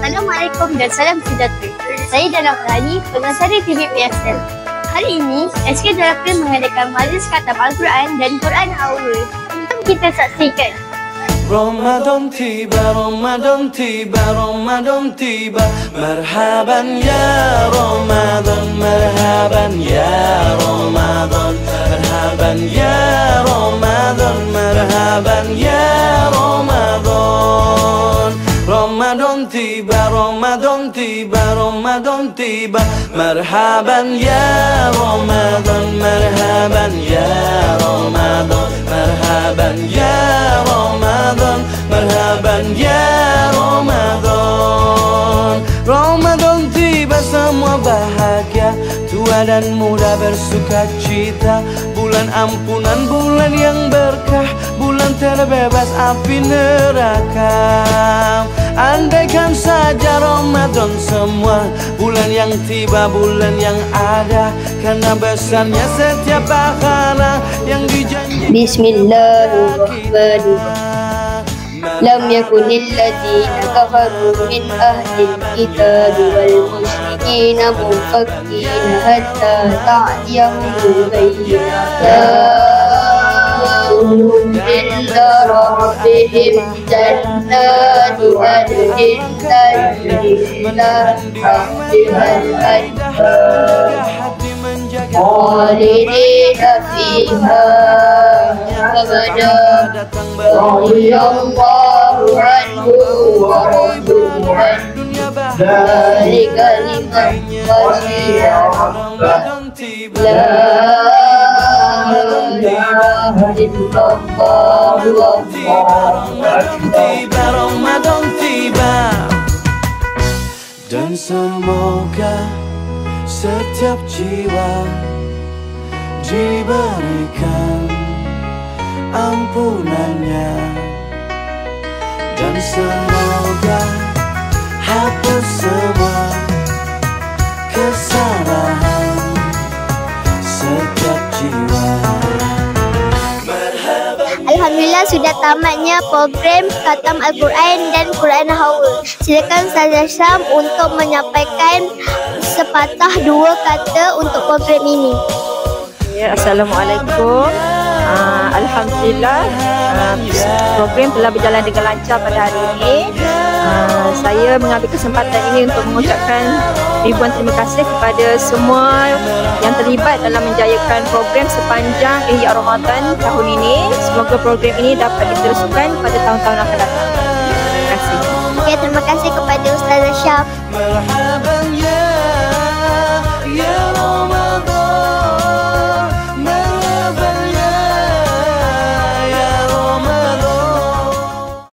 Assalamualaikum dan salam sejahtera. Saya Dana Farhani, pengasas TV PSL. Hari ini, SK Darapin mengadakan majlis khatam Al-Quran dan Quran Haul. Jom kita saksikan. Ramadan tiba, Ramadan tiba, Ramadan tiba. Marhaban ya Ramadan, marhaban ya Ramadan, marhaban ya Ramadan, marhaban ya Ramadan. Ramadan tiba, Ramadan tiba, Ramadan tiba. Marhaban ya Ramadan, marhaban ya Ramadan, marhaban ya Ramadan, marhaban ya Ramadan. Ramadan tiba, semua bahagia, tua dan muda bersuka cita. Bulan ampunan, bulan yang berkah, bulan terbebas api neraka. Andaikan saja Ramadan semua, bulan yang tiba, bulan yang ada, karena besarnya setiap pahala yang dijanjikan. Bismillahirrahmanirrahim. Lam yakunil ladzina kafaru min ahlil kitabi wal musyrikin munfakin hatta ta'tiyahumul bayyinah. Illa rabbihim jannatu adnin tajri min tahtihal anhar khalidina fiha abada. Radiyallahu anhu wa radu anhu. Dzalika liman khashiya rabbah. La ilaha illallah Allahu akbar. Ramadan tiba, dan semoga setiap jiwa diberikan ampunannya, dan semoga hapus semua kesalahan setiap jiwa. Alhamdulillah sudah tamatnya program khatam Al-Quran dan Quran Haul. Silakan Ustazah Syam untuk menyampaikan sepatah dua kata untuk program ini. Ya, Assalamualaikum. Alhamdulillah program telah berjalan dengan lancar pada hari ini. Saya mengambil kesempatan ini untuk mengucapkan ribuan terima kasih kepada semua yang terlibat dalam menjayakan program sepanjang Ihya Ramadan tahun ini. Semoga program ini dapat diteruskan pada tahun-tahun akan datang. Terima kasih. Terima kasih kepada Ustazah Syam.